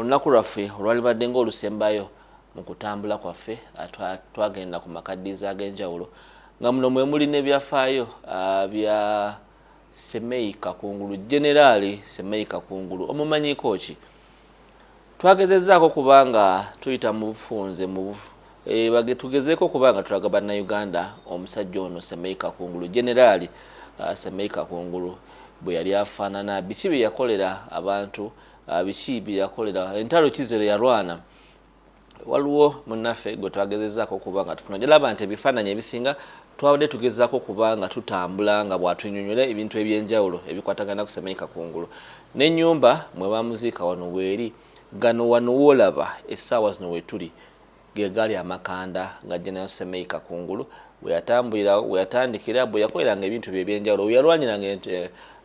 olunaku lwaffe olwalibadde ng'olusembayo mu kutambula kwaffe twagenda ku makaddiza ag'enjawulo nga muno mwe muli n'ebyafaayo bya Semei Kakungulu, Generali Semei Kakungulu omumanyiiko ki. Twagezezzaako kubanga tuyita mu bufunze tugezeeko kubanga tulaga bannayuganda omusajja ono Semei Kakungulu, Generali Semei Kakungulu bwe yali afaanana, biki bye yakolera abantu, biki bye yakolera, entalo kizero yalwana. Waliwo munnaffe gwe twagezezzaako kubanga tufuna jalaba nti ebifaananyi ebisinga twabadde tugezaako kubanga tutambula nga bw'atunnyonnyola ebintu eby'enjawulo ebikwatagana ku Semei Kakungulu n'ennyumba mwe bamuziika wano weeri. Gano wano woolaba essaawa zino we tuli ge gaali amakanda nga General Semei Kakungulu bwe yatandikira bwe yakoleranga ebintu bye eby'enjawulo, bwe yalwanyiranga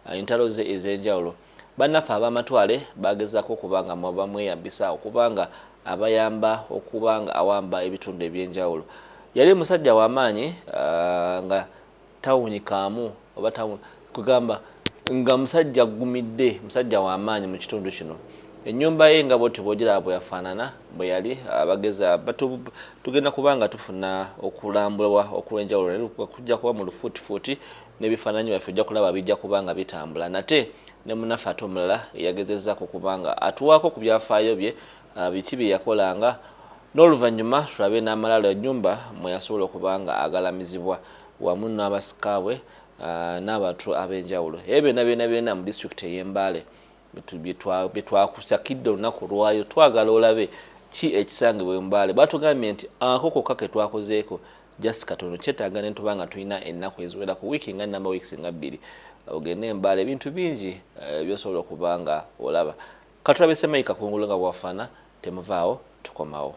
entalo ze ez'enjawulo. Bannaffe ab'amatwale bagezaako okubanga bamweyambisa okubanga abayamba okubanga awamba ebitundu eby'enjawulo. Yali musajja w'amaanyi nga tawunyikaamu oba kugamba nga musajja gumidde, musajja w'amaanyi mu kitundu kino. Ennyumba ye nga bw'oti bw'ogiraba bwe yafaanana bwe yali abageza tugenda kubanga tufuna okulambulwa okw'enjawulo kujja kuba mu lufuutifuuti n'ebifaananyi byaffe ojja kulaba bijja kubanga bitambula. Nate ne munnaffe ate omulala yagezezzaako kubanga atuwaako ku byafaayo bye, biki bye yakolanga, n'oluvannyuma tulabe n'amalala ennyumba mwe yasobola okubanga agalamizibwa wamu n'abasikaabwe n'abantu ab'enjawulo. Ebyo byonna mu disitulikiti ey'Embale bye twakusakidde olunaku lwayo, twagala olabe ki ekisangibwa Mbale. Batugambye nti ako kokka ke twakozeeko just katono, kyetaaga ne tuba nga tulina ennaku eziwera ku wiiki nga namba wiiki nga 2 ogende Mbale, ebintu bingi byosobola okuba nga olaba. Katulabe Semei Kakungulu nga bwafaana, temuvaawo tukomawo.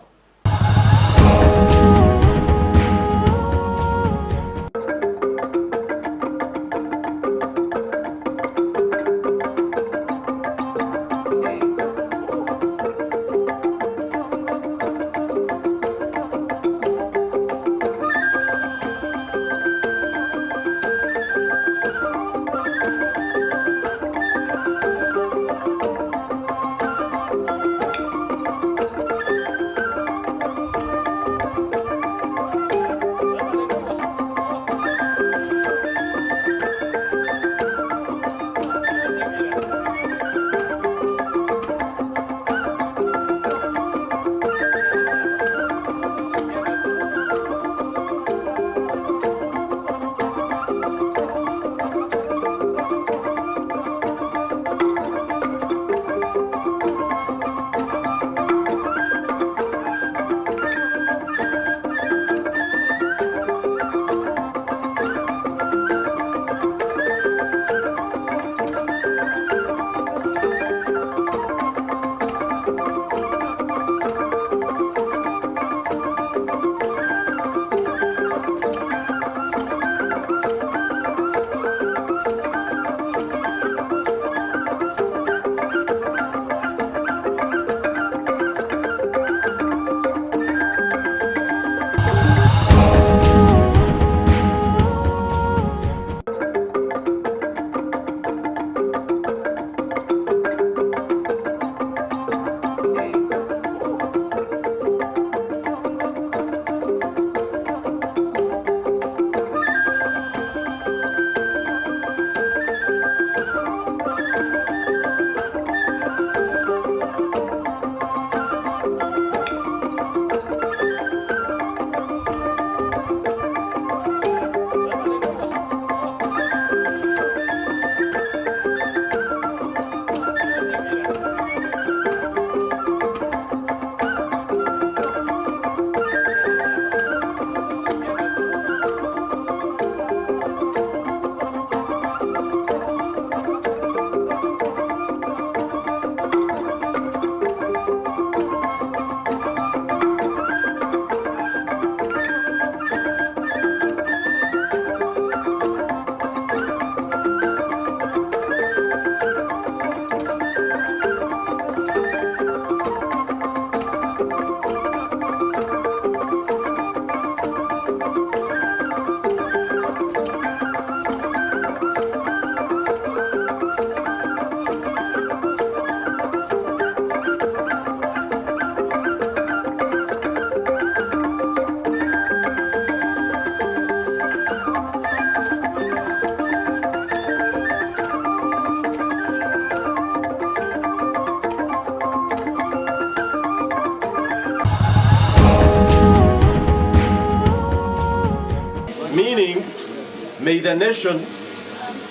may the nation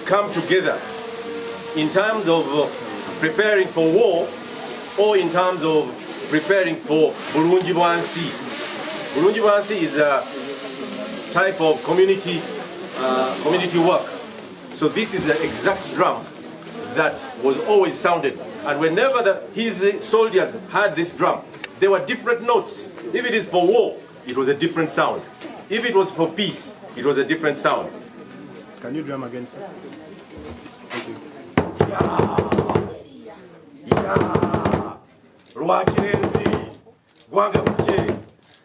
come together in terms of preparing for war or in terms of preparing for bulungi bwansi. Bulungi bwansi is a type of community work. So this is the exact drum that was always sounded. And whenever his soldiers had this drum, there were different notes. If it is for war, it was a different sound. If it was for peace, it was a different sound. Can you drum again, sir? Thank you. Rwachirenzi, gwanga muje,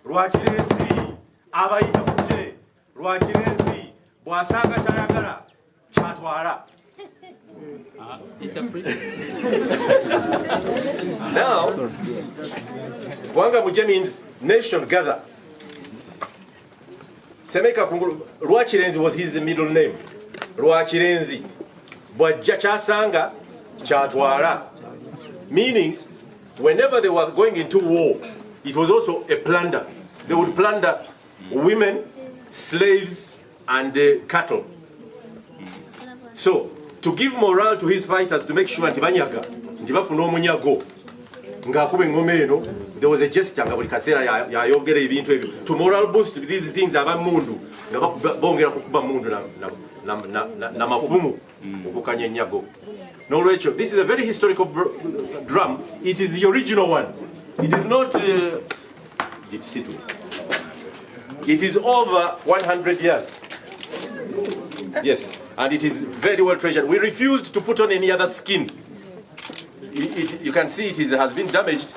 Rwachirenzi, abayita muje, Rwachirenzi, bwasanga chayagala, chatwala. Now, gwanga muje means nation gather. Semei Kakungulu, Rwachirenzi was his middle name. Rwachirenzi, bwajja chasanga, chatwala. Meaning, whenever they were going into war, it was also a plunder. They would plunder women, slaves, and cattle. So, to give morale to his fighters, to make sure antibanyaga, ntibafuna omunyago, ngakube ngome eno, there was a gesture nga buli kaseera yayogera ebintu ebyo to moral boost these things abamundu nga bongera kukuba mundu na mafumu okukanya enyago. Nolwekyo, this is a very historical drum. It is the original one. It is not it is over 100 years. Yes, and it is very well treasured. We refused to put on any other skin. You can see it has been damaged,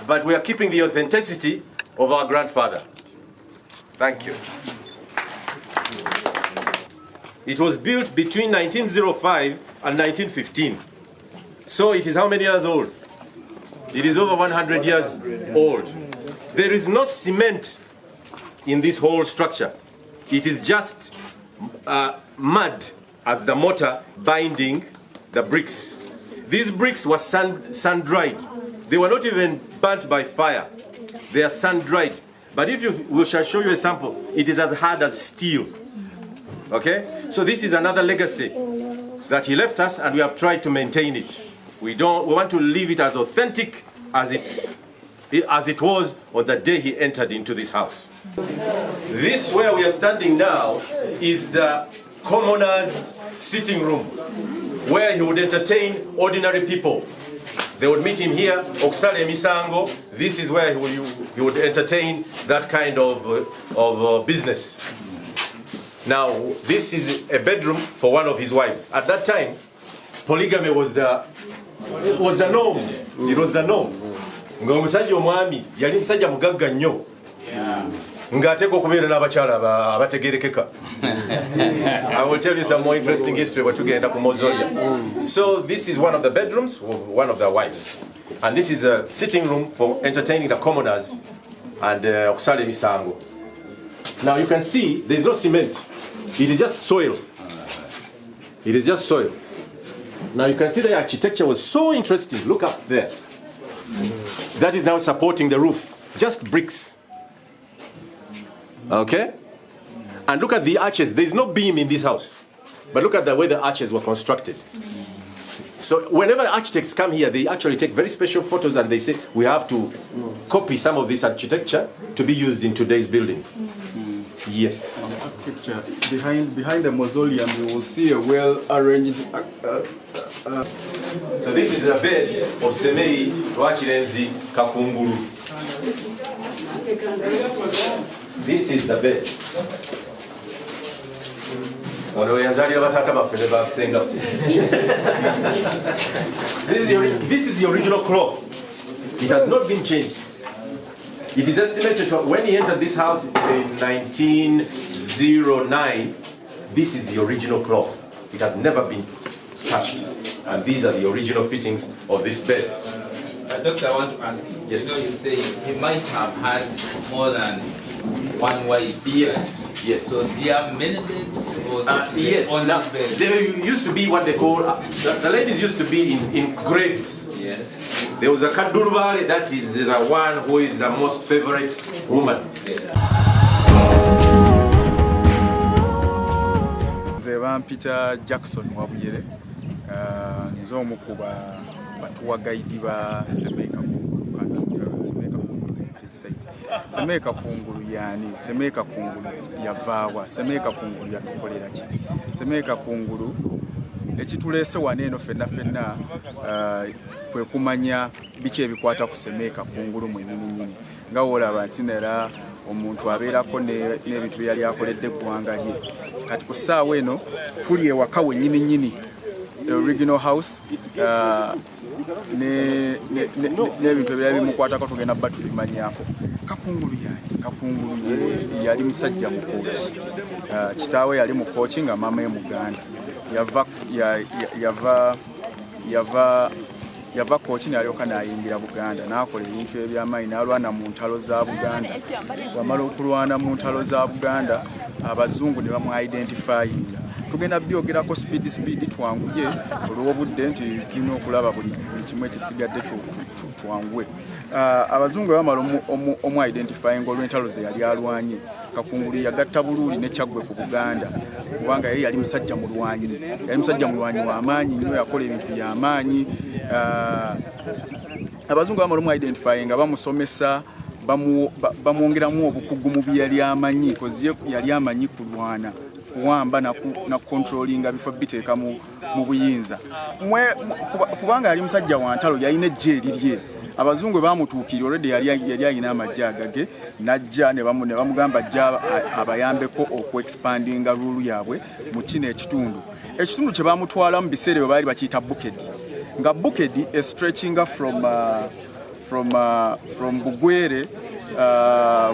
but we are keeping the authenticity of our grandfather. Thank you. It was built between 1905 and 1915. So it is how many years old? It is over 100 years old. There is no cement in this whole structure. It is just mud as the mortar binding the bricks. These bricks were sun-dried. They were not even burnt by fire. They are sun-dried. But we shall show you a sample, it is as hard as steel. Okay? So this is another legacy that he left us, and we have tried to maintain it. We want to leave it as authentic as it was on the day he entered into this house. This where we are standing now is the commoner's sitting room, where he would entertain ordinary people. They would meet him here, Okusala Emisango. This is where he would entertain that kind of business. Now, this is a bedroom for one of his wives. At that time, polygamy was the norm. It was the norm. Ng'omusajja omwami yali musajja mugagga nnyo. Ng'ateeka okubeera n'abakyala abategerekeka. I will tell you some more interesting history bwe tugenda ku mausoleum. So this is one of the bedrooms of one of their wives. And this is the sitting room for entertaining the commoners and okusala emisango. Now you can see there is no cement. It is just soil. It is just soil. Now you can see the architecture was so interesting. Look up there. That is now supporting the roof. Just bricks. Okay? And look at the arches. There is no beam in this house. But look at the way the arches were constructed. So whenever architects come here, they actually take very special photos and they say, we have to copy some of this architecture to be used in today's buildings. Yes. On the architecture, behind the mausoleum, you will see a well-arranged... So this is a bed of Semei Kakungulu. This is the bed. This is the original cloth. It has not been changed. It is estimated to, when he entered this house in 1909, this is the original cloth. It has never been touched. And these are the original fittings of this bed. Doctor, I want to ask you, yes. You know, you say he might have had more than one wife. Yes, yes. So there are many beds, or yes. Only Now, bed? there used to be what they call, the ladies used to be in grades. Yes. There was a Kadurubale, that is the one who is the most favorite woman. The nze bampita Jackson Wabuyere nze omu ku batuwa gaidi ba Semei Kakungulu Semei Kakungulu yani Semei Kakungulu yavaawa Semei Kakungulu yatukolera ki Semei Kakungulu ekituleese wano eno fenna kwe kumanya biki ebikwata ku Semei Kakungulu mwennyini nga wolaba nti nera omuntu abeerako n'ebintu yali akoledde eggwanga lye kati ku ssaawa eno tuli ewaka wennyini original house n'ebintu ebyali bimukwatako tugenda bba tubimanyako. Kakungulu yali musajja mukooki kitaawe yali mukooki nga maama ye Muganda yava kooki n'alyoka n'ayingira Buganda n'akola ebintu eby'amaanyi n'alwana mu ntalo za Buganda. Wamala okulwana mu ntalo za Buganda abazungu ne bamu-identifyinga. Tugenda byogerako speed twanguye olw'obudde nti tulina okulaba buli kimu ekisigadde twanguwe. Abazungu bamala omu-identifyinga olw'entalo ze yali alwanye. Kakungulu yagatta bululi ne Kyaggwe ku Buganda kubanga yeye yali musajja mulwanyi w'amaanyi nnyo yakola ebintu by'amaanyi. Abazungu bamala omu-identifyinga bamusomesa bamwongeramu obukugu mu bye yali amanyi kozi yali amanyi kulwana kuwamba na controllinga bifo biteeka mu buyinza kubanga yali musajja wa ntalo yalina ejje erirye. Abazungu bamutuukira already yali alina amajja agage najja ne bamugamba ajja abayambeko okuexpandinga rulu yaabwe mu kino ekitundu kye bamutwala mu biseera bwe baali bakiyita Bukedi nga Bukedi stretchinga from Bugwere,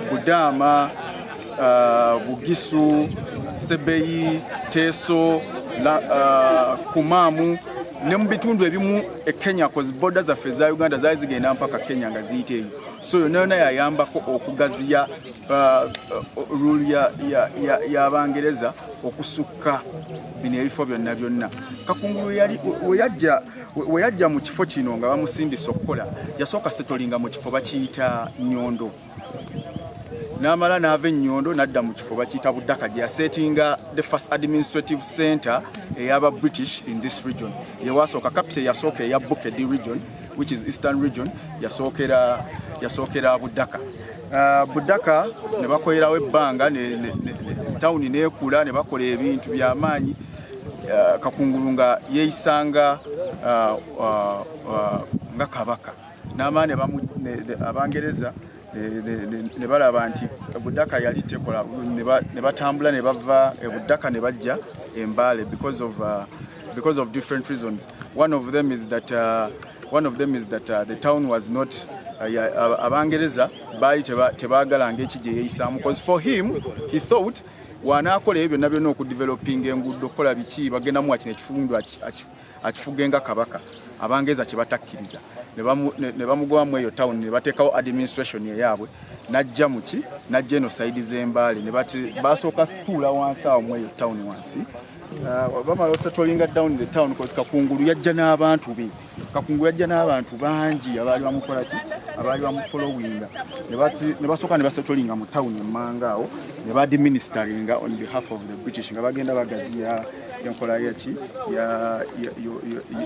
Budama, Bugisu, Sebeyi, Teso, Kumamu ne mu bitundu ebimu Kenya cause border zaffe za Uganda zaali zigenda mpaka Kenya nga ziyiteeyo. So yonna yayambako okugaziya rule y'Abangereza okusukka bino ebifo byonna. Kakungulu we yajja mu kifo kino nga bamusindisa okukola yasooka setolinga mu kifo bakiyita Nnyondo. N'amala n'ava Nnyondo n'adda mu kifo bakiyita Budaka gye yasetinga the first administrative center ey'aba British in this region. Ye wasooka capital yasooka eya Bukedi region which is Eastern region yasookera Budaka. Budaka ne bakolerawo ebbanga tawuni n'ekula ne bakola ebintu by'amaanyi. Kakungulu nga yeeyisanga nga kabaka n'amaani Abangereza ne balaba nti Budaka yali tekola ne batambula ne bava Budaka ne bajja Mbale because of different reasons. One of them is that the town was not Abangereza baali tebaagalanga ekijje yeeyisaamu because for him he thought wanaakola ebyo byonna okudevelopinga enguudo kola biki bagenda mu kino ekifundu akifugenga kabaka Abangereza kye batakkiriza ne bamugwamu eyo town ne bateekawo administration eyaabwe na genocide z'Embale ne basooka tuula wansi awo mu eyo town wansi. Bamala osetolinga down the town because Kakungulu yajja n'abantu be. Kakungulu yajja n'abantu bangi abaali bamukola ki abaali bamufollowinga ne basooka ne basetolinga mu town emmanga awo ne ba-administeringa on behalf of the British nga bagenda bagaziya enkola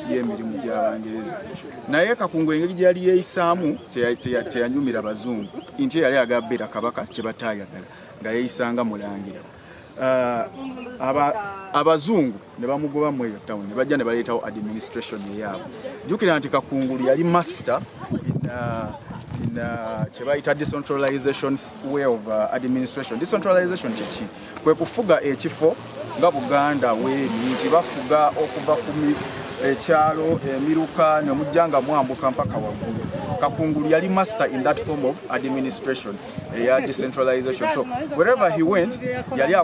y'emirimu gy'Abangereza. Naye Kakungulu engeri gye yali yeeyisaamu teyanyumira Bazungu nti yali ayagala beera kabaka kye bataayagala nga yeeyisanga mulangira. Abazungu ne bamugoba mu eyo town ne bajja ne baleetawo administration eyaabwe. Jjukira nti Kakungulu yali master in kye bayita decentralization way of administration. Decentralization kyeki kwe kufuga ekifo nga Buganda weeri nti bafuga okuva ku ekyalo emiruka ne mujjanga mwambuka mpaka waggulu. Kakungulu yali master in that form of administration, decentralization. So wherever he went, yali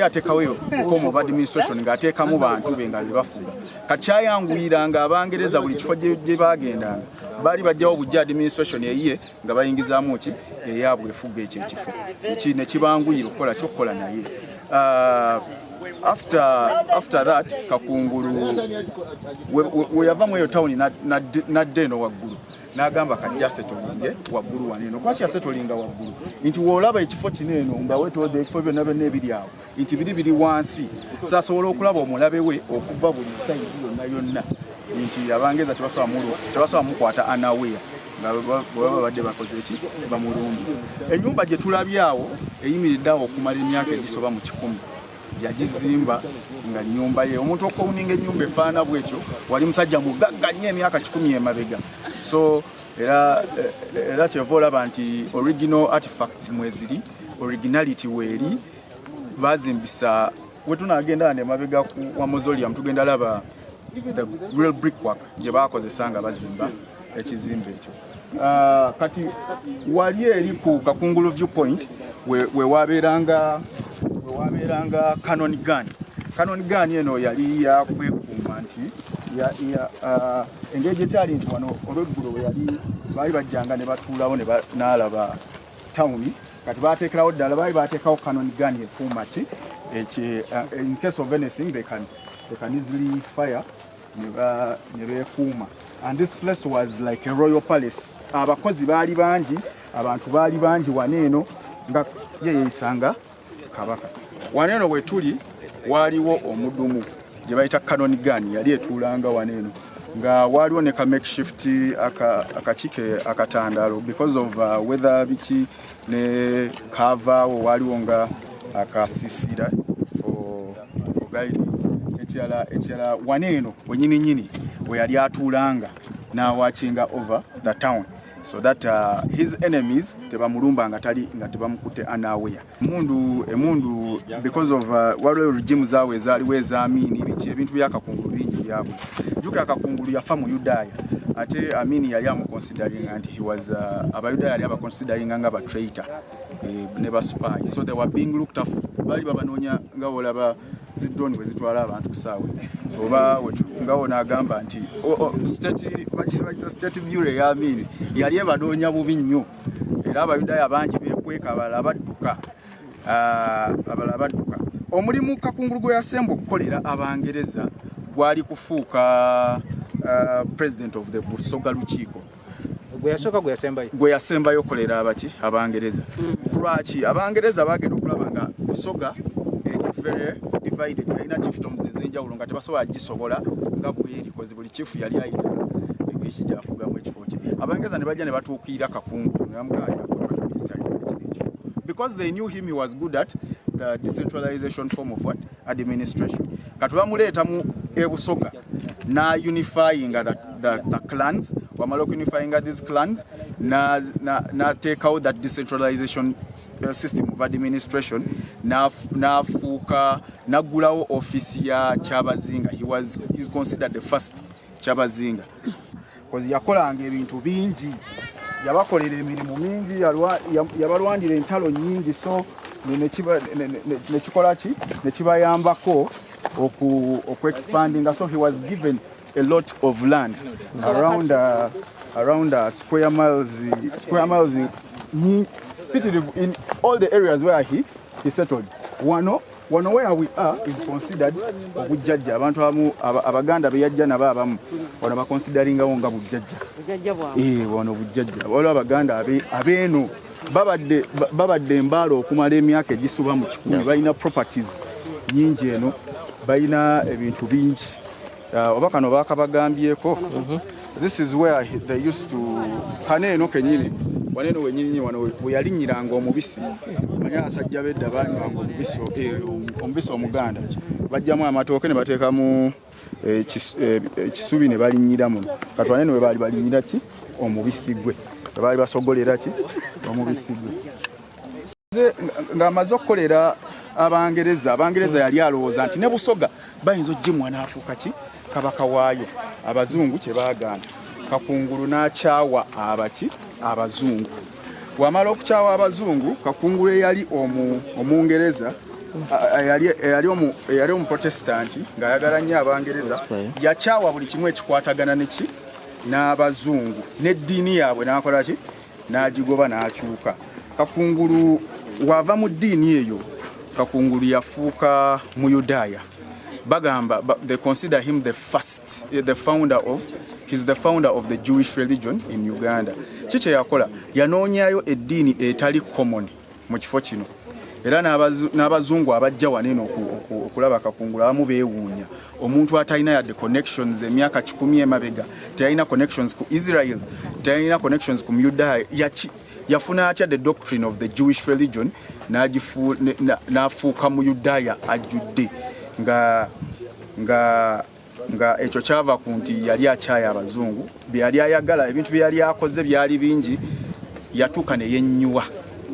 atekawo form of administration ng'ateekamu bantu be nga bebafuga. Kakyayanguyiranga Abangereza buli kifo gye bagendanga baali bajjawo bujja administration eyiye nga bayingizaamu ki eyaabwe efuga ekyo ekifo ne kibanguyira okukola kyokkola naye. after that Kakungulu we yava mu town na deno waggulu n'agamba kajja setolinge waggulu waneno kwaki asetolinga waggulu nti wolaba ekifo kineno nga wetode ekifo byonna byonna ebiri awo nti biri wansi sasobola okulaba omulabe we okuva buli sayidi yonna nti abangeza tebasobola mukwata anawea nga baba badde bakoze eki bamulumbi ennyumba gye tulabyawo eyimiriddeawo okumala emyaka egisoba mu 10 yagizimba nga nyumba ye omuntu okuninga ennyumba efaana bwekyo wali musajja mugagga nnyo emyaka 10 emabega so era kyeva olaba nti original artifacts mweziri originality weeri bazimbisa wetunagenda nemabega wa mausoleum tugenda laba the real brickwork gye bakozesa nga bazimba ekizimbe ekyo kati wali eri ku Kakungulu viewpoint we waberanga canon gun eno yali yakwekuuma nti engeri ekyali nti wano olweggulo we yali baali bajjanga ne batuulawo n'alaba town kati bateekerawo ddala baali bateekawo canon gun ekuuma ki in case of anything they can easily fire ne beekuuma and this place was like a royal palace abakozi baali bangi abantu baali bangi waneeno nga yeyisanga kabaka waneeno bwe tuli waliwo omudumu gye bayita canon gun yali etuulanga waneeno nga waliwo ne ka makeshift akakike akatandaalo because of weather biki ne kavaawo waliwo nga akasisira for guide ekyala waneeno wenyininyini we yali atuulanga n'awachinga over the town so that his enemies tebamulumba nga tebamukute anawea emundu because of waliwo regime zaawe ezaaliwo ezaamini biki ebintu bya Kakungulu bingi byabwe juka Kakungulu yafa mu Yudaya ate Amini yali amuconsidering nti he was Abayudaya yali abaconsidering nga traitor never spy so they were being looked after bali babanoonya nga olaba zidroni bwe zitwala abantu kusaawe oba nga wona agamba nti state bureau ya Amini yali ebanoonya bubi nnyo era Abayudaya bangi bekweka abala badduka omulimu Kakungulu gwe yasemba okukolera Abangereza gwali kufuuka president of the Busoga Lukiiko gwe yasembayo okolera abaki Abangereza lwaki Abangereza bagenda okulaba nga Busoga very divided ina chiefdoms ezenjawulo nga tebasobola gisobola nga bweri kozi buli chief yali ayina ebiki kyafuga mu ekifo kye Abangereza ne bajja ne batuukira Kakungulu namuganya minister because they knew him he was good at the decentralization form of what administration katubamuleeta mu ebusoga na unifying the clans wamala unifying these clans na take out that decentralization system of administration na fuka nagulawo office ya Kyabazinga he's considered the first Kyabazinga because yakolanga ebintu bingi yabakolera emirimu mingi yabalwandira entalo nyingi so nekibayambako oku expanding so he was given a lot of land around square miles in all the areas where he settled wano where we are is considered obujjajja abantu abaganda beyajja nabo abamu wano baconsideringawo nga bujjajja wano bujjajja waliwo abaganda abeeno babadde embaalo okumala emyaka egisuba mu 10 balina properties nyingi eno balina ebintu bingi oba kano bakabagambyeko this is where they used to kaneeno kenyini waneeno wenyini wano we yalinyiranga omubisi manya abasajja bedda banywanga omubisi omuganda bajjamu amatooke ne bateekamu ekisubi ne balinyiramu kati waneeno we baali balinyira ki omubisi gwe baali basogolera ki omubisi gwe ng'amaze okukolera Abangereza yali alowooza nti ne Busoga bayinza oggimwa n'afuuka ki kabaka waayo abazungu kye baagana Kakungulu n'akyawa abazungu wamala okukyawa abazungu Kakungulu eyali omungereza eyali omuprotestanti ng'ayagala nnyo Abangereza yakyawa buli kimu ekikwatagana neki n'abazungu n'eddiini yaabwe n'akola ki n'agigoba n'akyuka Kakungulu wava mu ddiini eyo Kakungulu yafuuka Muyudaaya bagamba they consider him the founder of the Jewish religion in Uganda. Kiki yakola yanoonyaayo eddiini etali common mu kifo kino era n'abazungu abajja waneno okulaba Kakungulu abamu beewuunya omuntu atalina yadde connections emyaka 10 emabega talina connections ku Israel talina connections ku Muyudaaya yafuna atya the doctrine of the Jewish religion n'afuuka Muyudaaya ajjudde nga ekyo kyava ku nti yali akyaya abazungu byali ayagala ebintu byali akoze byali bingi yatuuka ne yennyuwa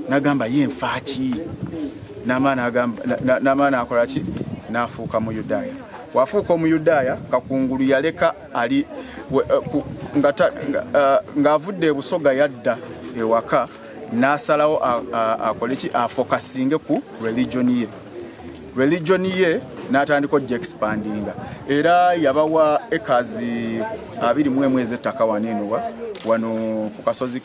n'agamba ye nfaaki n'amaana akola ki n'afuuka Muyudaaya wafuuka Omuyudaaya Kakungulu yaleka ali ng'avudde e Busoga yadda ewaka n'asalawo akole ki afokasinge ku religion ye n'atandika ojja expandinga era yabawa ekazi 21 ez'ettaka wano ku kasozi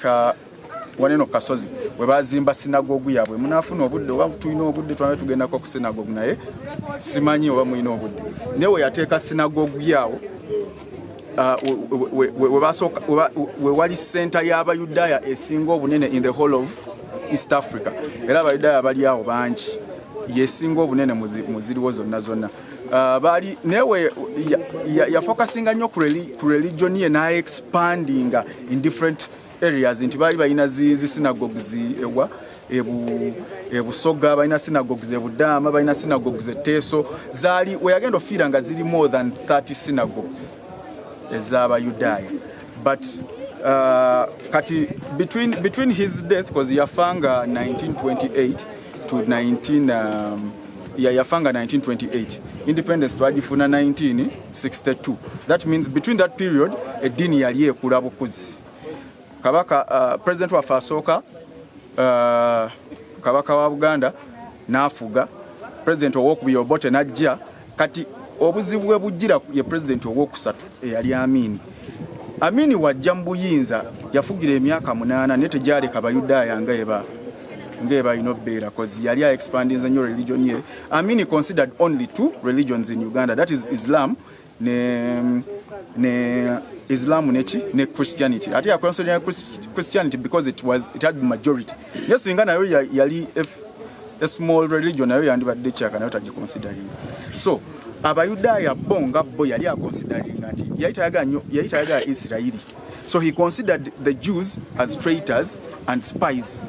waneno kasozi we bazimba sinagogu yaabwe munaafuna obudde oba tulina obudde twame tugendako ku sinagogu naye simanyi oba mulina obudde naye we yateeka sinagogu yaawo we wali senta y'Abayudaya esinga obunene in the whole of East Africa era Abayudaya bali awo bangi yesinga obunene muziriwo zonna bali newe yafokasinga nnyo ku religion ye na expandinga in different areas nti bali balina zi synagogues ewa Busoga balina synagogues Budama balina synagogues Teso zali we yagenda ofiira nga ziri more than 30 synagogues ez'Abayudaya but kati between his death because yafanga 1928 to 1928 independence twagifuna 1962 that means between that period eddiini yali ekula bukuzi kabaka president wa Fasoka kabaka wa Uganda n'afuga president owokubiri Obote najja kati obuzibu bwe bujjira ye president owokusatu eyali Amini wajja mu buyinza yafugira emyaka 8 naye tegyaleka Abayudaya ngeba inobera cause yali expanding the new religion here. Amini considered only 2 religions in Uganda, that is Islam ne Christianity. Ati ya consider Christianity because it had majority. Yes, Uganda yali a small religion nayo yandibadde chaka nayo tagiconsidering. So Abayudaya bonga bo yali considering anti yayitayaga Israeli. So he considered the Jews as traitors and spies.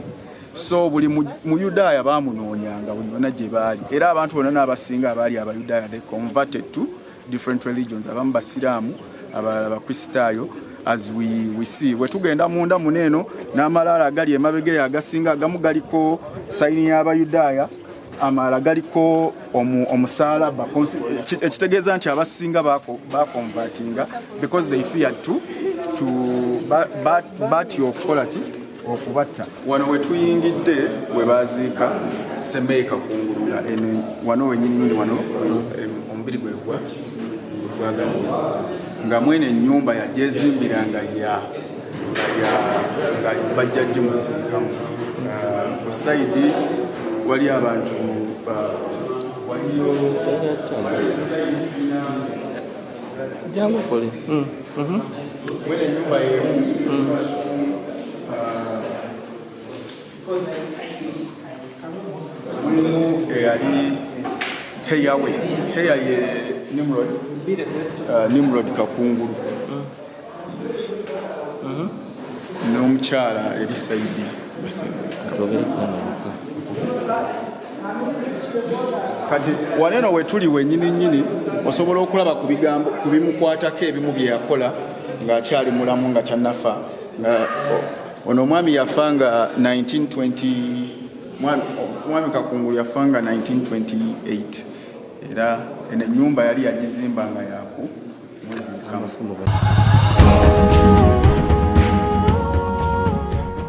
So buli Muyudaya bamunoonyanga buli wona gye baali era abantu bonna n'abasinga abaali Abayudaya they converted to different religions abamu basiraamu abalala bakristaayo as we see wetugenda munda muneeno n'amalaala agali emabege agasinga agamu galiko sayini y'Abayudaya amalala galiko omusaalaba ekitegeeza nti abasinga bakonvertinga because they feared to bat yokukola ki okubatta wano wetuyingidde we baziika Semei Kakungulu wano wenyini wano omubiri gwegwa gwagaliza nga mwene ennyumba yajezimbiranga ya bajjajja muziikamu ku saidi wali abantu waliyo jangu kole mwene ennyumba mulimu eyali heya ye Nimrod Kakungulu n'omukyala eri saidi kati waneno wetuli wenyini osobola okulaba ku bigambo kubimukwatako ebimu bye yakola ng'akyali mulamu nga tannafa ono omwami yafanga 1920 mwami Kakungulu yafanga 1928 era ene nyumba yali yagizimba nga yaku muziikamu